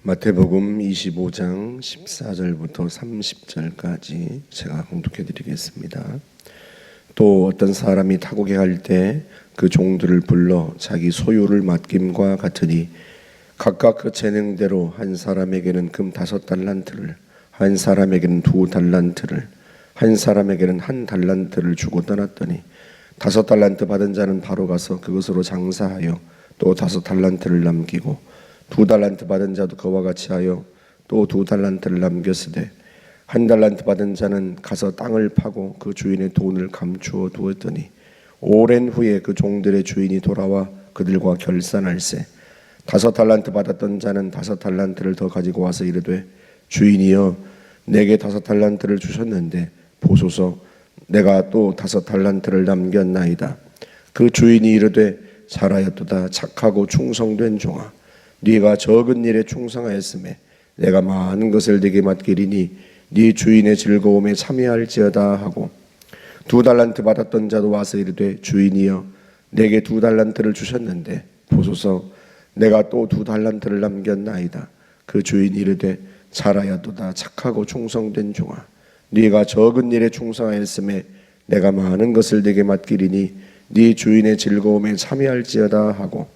마태복음 25장 14절부터 30절까지 제가 공독해 드리겠습니다. 또 어떤 사람이 타국에 갈 때 그 종들을 불러 자기 소유를 맡김과 같으니 각각 그 재능대로 한 사람에게는 금 5달란트를, 한 사람에게는 2달란트를, 한 사람에게는 1달란트를 주고 떠났더니 5달란트 받은 자는 바로 가서 그것으로 장사하여 또 5달란트를 남기고 2달란트 받은 자도 그와 같이 하여 또 2달란트를 남겼으되 1달란트 받은 자는 가서 땅을 파고 그 주인의 돈을 감추어 두었더니 오랜 후에 그 종들의 주인이 돌아와 그들과 결산할세 5달란트 받았던 자는 5달란트를 더 가지고 와서 이르되 주인이여 내게 5달란트를 주셨는데 보소서 내가 또 5달란트를 남겼나이다. 그 주인이 이르되 잘하였도다 착하고 충성된 종아 네가 적은 일에 충성하였으매 내가 많은 것을 네게 맡기리니 네 주인의 즐거움에 참여할지어다 하고 2달란트 받았던 자도 와서 이르되 주인이여 내게 2달란트를 주셨는데 보소서 내가 또 2달란트를 남겼나이다. 그 주인이 이르되 잘하였도다 착하고 충성된 종아 네가 적은 일에 충성하였으매 내가 많은 것을 네게 맡기리니 네 주인의 즐거움에 참여할지어다 하고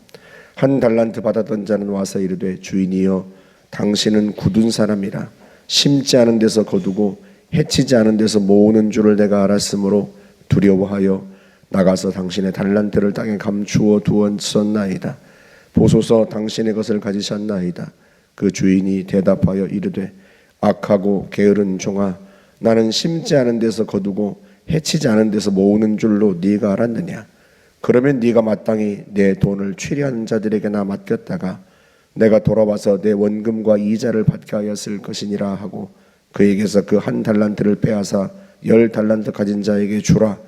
1달란트 받았던 자는 와서 이르되 주인이여 당신은 굳은 사람이라 심지 않은 데서 거두고 해치지 않은 데서 모으는 줄을 내가 알았으므로 두려워하여 나가서 당신의 달란트를 땅에 감추어 두었었나이다. 보소서 당신의 것을 가지셨나이다. 그 주인이 대답하여 이르되 악하고 게으른 종아 나는 심지 않은 데서 거두고 해치지 않은 데서 모으는 줄로 네가 알았느냐. 그러면 네가 마땅히 내 돈을 취리하는 자들에게나 맡겼다가 내가 돌아와서 내 원금과 이자를 받게 하였을 것이니라 하고 그에게서 그 1달란트를 빼앗아 10달란트 가진 자에게 주라.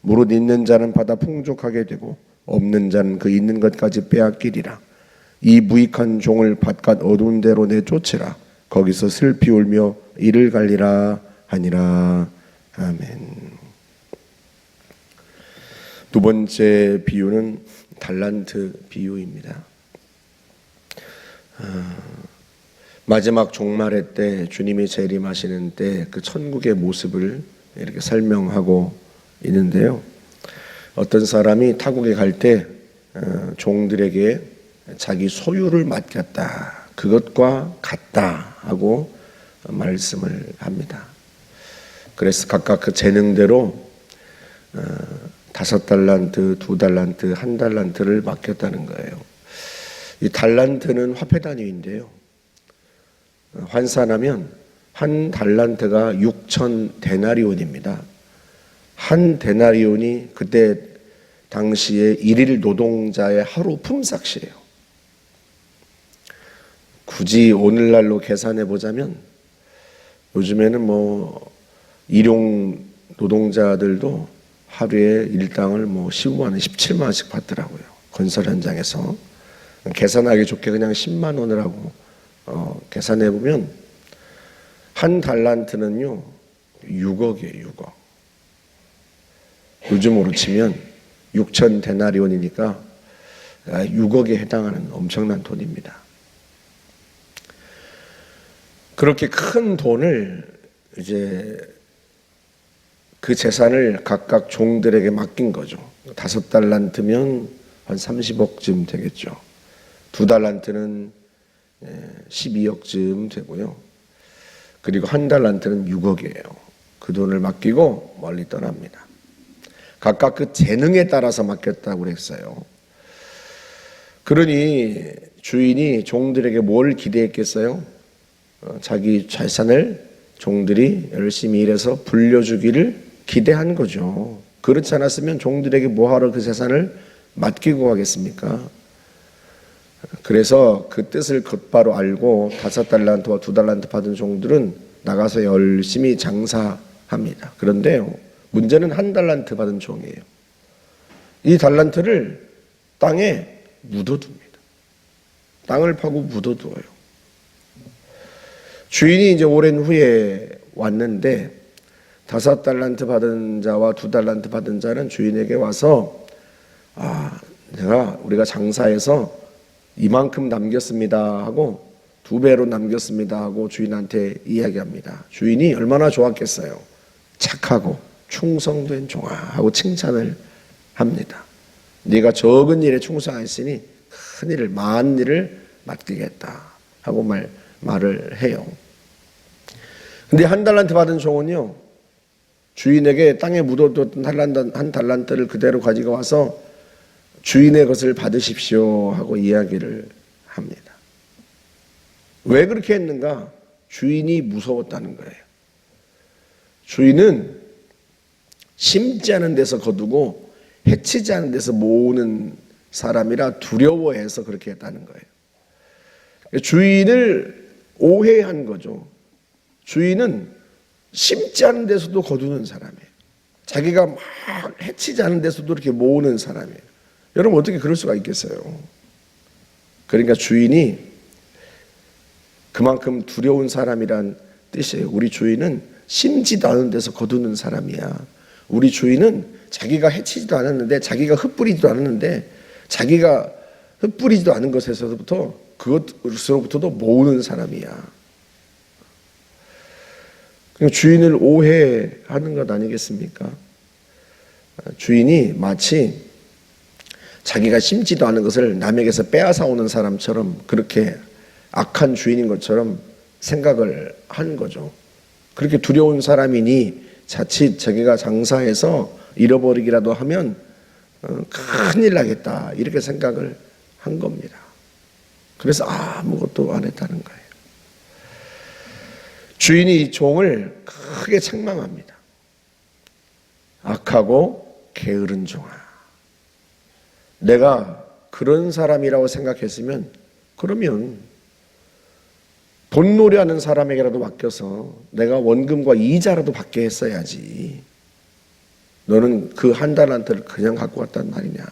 무릇 있는 자는 받아 풍족하게 되고 없는 자는 그 있는 것까지 빼앗기리라. 이 무익한 종을 바깥 어두운 데로 내쫓으라. 거기서 슬피 울며 이를 갈리라 하니라. 아멘. 두 번째 비유는 달란트 비유입니다. 마지막 종말의 때 주님이 재림하시는 때 그 천국의 모습을 이렇게 설명하고 있는데요. 어떤 사람이 타국에 갈 때 종들에게 자기 소유를 맡겼다. 그것과 같다 하고 말씀을 합니다. 그래서 각각 그 재능대로 5달란트, 2달란트, 1달란트를 맡겼다는 거예요. 이 달란트는 화폐 단위인데요. 환산하면 1달란트가 6,000데나리온입니다. 1데나리온이 그때 당시에 일일 노동자의 하루 품삯이에요. 굳이 오늘날로 계산해 보자면 요즘에는 일용 노동자들도 하루에 일당을 15만 원, 17만 원씩 받더라고요. 건설 현장에서. 계산하기 좋게 그냥 10만 원을 하고 계산해 보면 1달란트는요 6억이에요. 6억. 요즘으로 치면 6,000데나리온이니까 6억에 해당하는 엄청난 돈입니다. 그렇게 큰 돈을 이제 그 재산을 각각 종들에게 맡긴 거죠. 5달란트면 한 30억쯤 되겠죠. 2달란트는 12억쯤 되고요. 그리고 1달란트는 6억이에요. 그 돈을 맡기고 멀리 떠납니다. 각각 그 재능에 따라서 맡겼다고 그랬어요. 그러니 주인이 종들에게 뭘 기대했겠어요? 자기 재산을 종들이 열심히 일해서 불려주기를 기대한 거죠. 그렇지 않았으면 종들에게 뭐하러 그 재산을 맡기고 가겠습니까? 그래서 그 뜻을 곧바로 알고 5달란트와 2달란트 받은 종들은 나가서 열심히 장사합니다. 그런데요, 문제는 1달란트 받은 종이에요. 이 달란트를 땅에 묻어둡니다. 땅을 파고 묻어두어요. 주인이 이제 오랜 후에 왔는데 5달란트 받은 자와 2달란트 받은 자는 주인에게 와서 우리가 장사해서 이만큼 남겼습니다 하고 2배로 남겼습니다 하고 주인한테 이야기합니다. 주인이 얼마나 좋았겠어요. 착하고 충성된 종아 하고 칭찬을 합니다. 네가 적은 일에 충성했으니 큰 일을, 많은 일을 맡기겠다 하고 말을 해요. 근데 한 달란트 받은 종은요, 주인에게 땅에 묻어뒀던 한 달란트를 그대로 가지고 와서 주인의 것을 받으십시오 하고 이야기를 합니다. 왜 그렇게 했는가? 주인이 무서웠다는 거예요. 주인은 심지 않은 데서 거두고 해치지 않은 데서 모으는 사람이라 두려워해서 그렇게 했다는 거예요. 주인을 오해한 거죠. 주인은 심지 않은 데서도 거두는 사람이에요. 자기가 막 해치지 않은 데서도 이렇게 모으는 사람이에요. 여러분 어떻게 그럴 수가 있겠어요? 그러니까 주인이 그만큼 두려운 사람이란 뜻이에요. 우리 주인은 심지도 않은 데서 거두는 사람이야. 우리 주인은 자기가 해치지도 않았는데, 자기가 흩뿌리지도 않았는데, 자기가 흩뿌리지도 않은 것에서부터 그것으로부터도 모으는 사람이야. 주인을 오해하는 것 아니겠습니까? 주인이 마치 자기가 심지도 않은 것을 남에게서 빼앗아 오는 사람처럼, 그렇게 악한 주인인 것처럼 생각을 하는 거죠. 그렇게 두려운 사람이니 자칫 자기가 장사해서 잃어버리기라도 하면 큰일 나겠다, 이렇게 생각을 한 겁니다. 그래서 아무것도 안 했다는 거예요. 주인이 이 종을 크게 책망합니다. 악하고 게으른 종아. 내가 그런 사람이라고 생각했으면, 그러면 돈놀이하는 사람에게라도 맡겨서 내가 원금과 이자라도 받게 했어야지. 너는 그 한 달란트를 그냥 갖고 왔단 말이냐.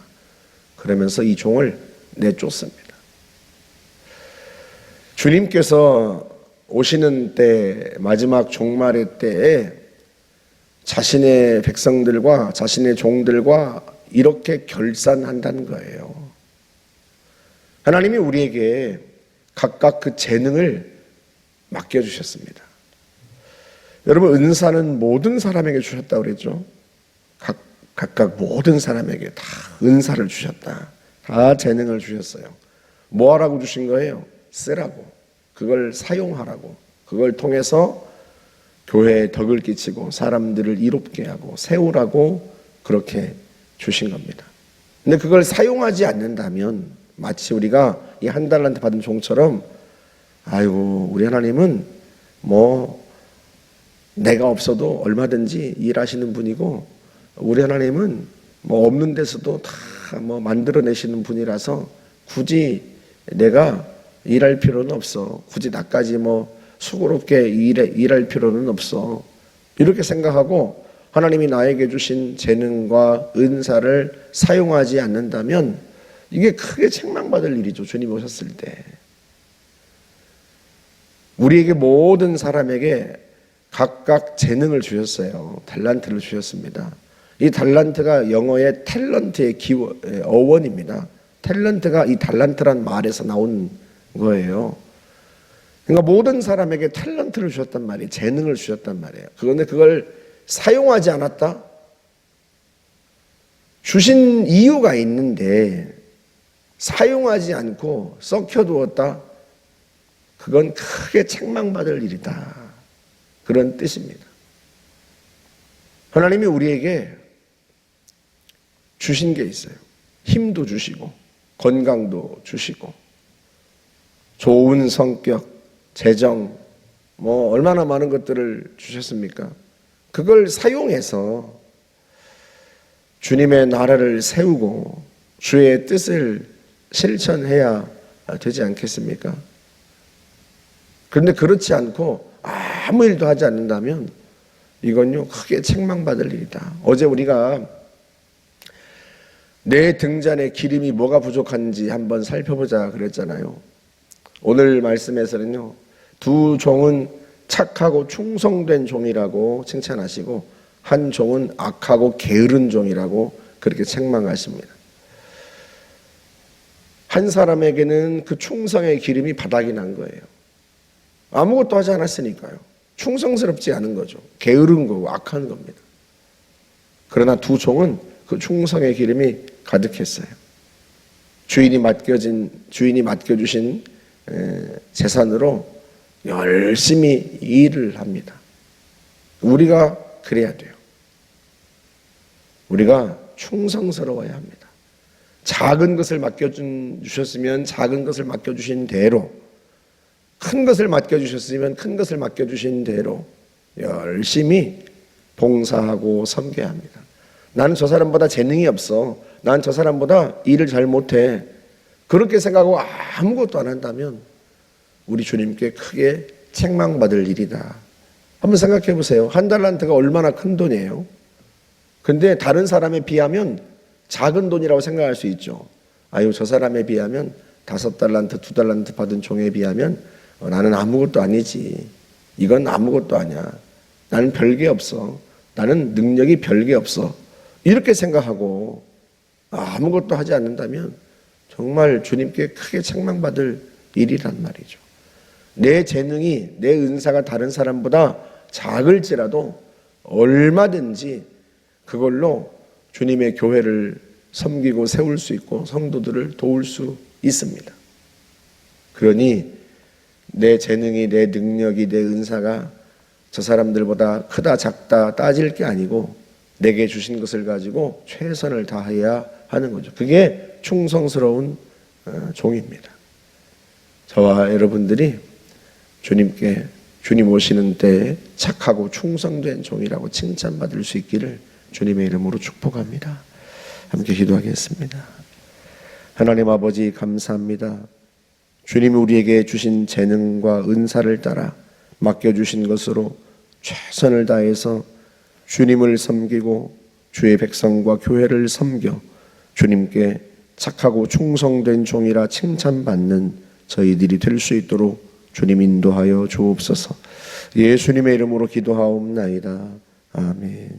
그러면서 이 종을 내쫓습니다. 주님께서 오시는 때, 마지막 종말의 때에 자신의 백성들과 자신의 종들과 이렇게 결산한다는 거예요. 하나님이 우리에게 각각 그 재능을 맡겨주셨습니다. 여러분, 은사는 모든 사람에게 주셨다고 그랬죠. 각각 모든 사람에게 다 은사를 주셨다. 다 재능을 주셨어요. 뭐 하라고 주신 거예요? 쓰라고. 그걸 사용하라고. 그걸 통해서 교회에 덕을 끼치고 사람들을 이롭게 하고 세우라고 그렇게 주신 겁니다. 근데 그걸 사용하지 않는다면 마치 우리가 이 한 달란트 받은 종처럼, 아이고 우리 하나님은 뭐 내가 없어도 얼마든지 일하시는 분이고, 우리 하나님은 뭐 없는 데서도 다 뭐 만들어내시는 분이라서 굳이 내가 일할 필요는 없어. 굳이 나까지 뭐 수고롭게 일할 필요는 없어. 이렇게 생각하고 하나님이 나에게 주신 재능과 은사를 사용하지 않는다면 이게 크게 책망받을 일이죠. 주님 오셨을 때. 우리에게 모든 사람에게 각각 재능을 주셨어요. 달란트를 주셨습니다. 이 달란트가 영어의 탤런트의 어원입니다. 탤런트가 이 달란트란 말에서 나온 거예요. 그러니까 모든 사람에게 탤런트를 주셨단 말이에요. 재능을 주셨단 말이에요. 그런데 그걸 사용하지 않았다? 주신 이유가 있는데 사용하지 않고 썩혀두었다? 그건 크게 책망받을 일이다. 그런 뜻입니다. 하나님이 우리에게 주신 게 있어요. 힘도 주시고 건강도 주시고 좋은 성격, 재정, 뭐 얼마나 많은 것들을 주셨습니까? 그걸 사용해서 주님의 나라를 세우고 주의 뜻을 실천해야 되지 않겠습니까? 그런데 그렇지 않고 아무 일도 하지 않는다면 이건요 크게 책망받을 일이다. 어제 우리가 내 등잔에 기름이 뭐가 부족한지 한번 살펴보자 그랬잖아요. 오늘 말씀에서는요, 두 종은 착하고 충성된 종이라고 칭찬하시고 한 종은 악하고 게으른 종이라고 그렇게 책망하십니다. 한 사람에게는 그 충성의 기름이 바닥이 난 거예요. 아무것도 하지 않았으니까요. 충성스럽지 않은 거죠. 게으른 거고 악한 겁니다. 그러나 두 종은 그 충성의 기름이 가득했어요. 주인이 맡겨주신 재산으로 열심히 일을 합니다. 우리가 그래야 돼요. 우리가 충성스러워야 합니다. 작은 것을 맡겨주셨으면 작은 것을 맡겨주신 대로, 큰 것을 맡겨주셨으면 큰 것을 맡겨주신 대로 열심히 봉사하고 섬겨야 합니다. 나는 저 사람보다 재능이 없어. 난 저 사람보다 일을 잘 못해. 그렇게 생각하고 아무것도 안 한다면 우리 주님께 크게 책망받을 일이다. 한번 생각해 보세요. 한 달란트가 얼마나 큰 돈이에요? 근데 다른 사람에 비하면 작은 돈이라고 생각할 수 있죠. 아유, 저 사람에 비하면 5달란트, 2달란트 받은 종에 비하면 나는 아무것도 아니지. 이건 아무것도 아니야. 나는 별게 없어. 나는 능력이 별게 없어. 이렇게 생각하고 아무것도 하지 않는다면 정말 주님께 크게 책망받을 일이란 말이죠. 내 재능이, 내 은사가 다른 사람보다 작을지라도 얼마든지 그걸로 주님의 교회를 섬기고 세울 수 있고 성도들을 도울 수 있습니다. 그러니 내 재능이, 내 능력이, 내 은사가 저 사람들보다 크다 작다 따질 게 아니고 내게 주신 것을 가지고 최선을 다해야 하는 거죠. 그게 충성스러운 종입니다. 저와 여러분들이 주님께, 주님 오시는 때에 착하고 충성된 종이라고 칭찬받을 수 있기를 주님의 이름으로 축복합니다. 함께 기도하겠습니다. 하나님 아버지, 감사합니다. 주님이 우리에게 주신 재능과 은사를 따라 맡겨주신 것으로 최선을 다해서 주님을 섬기고 주의 백성과 교회를 섬겨 주님께 착하고 충성된 종이라 칭찬받는 저희들이 될 수 있도록 주님 인도하여 주옵소서. 예수님의 이름으로 기도하옵나이다. 아멘.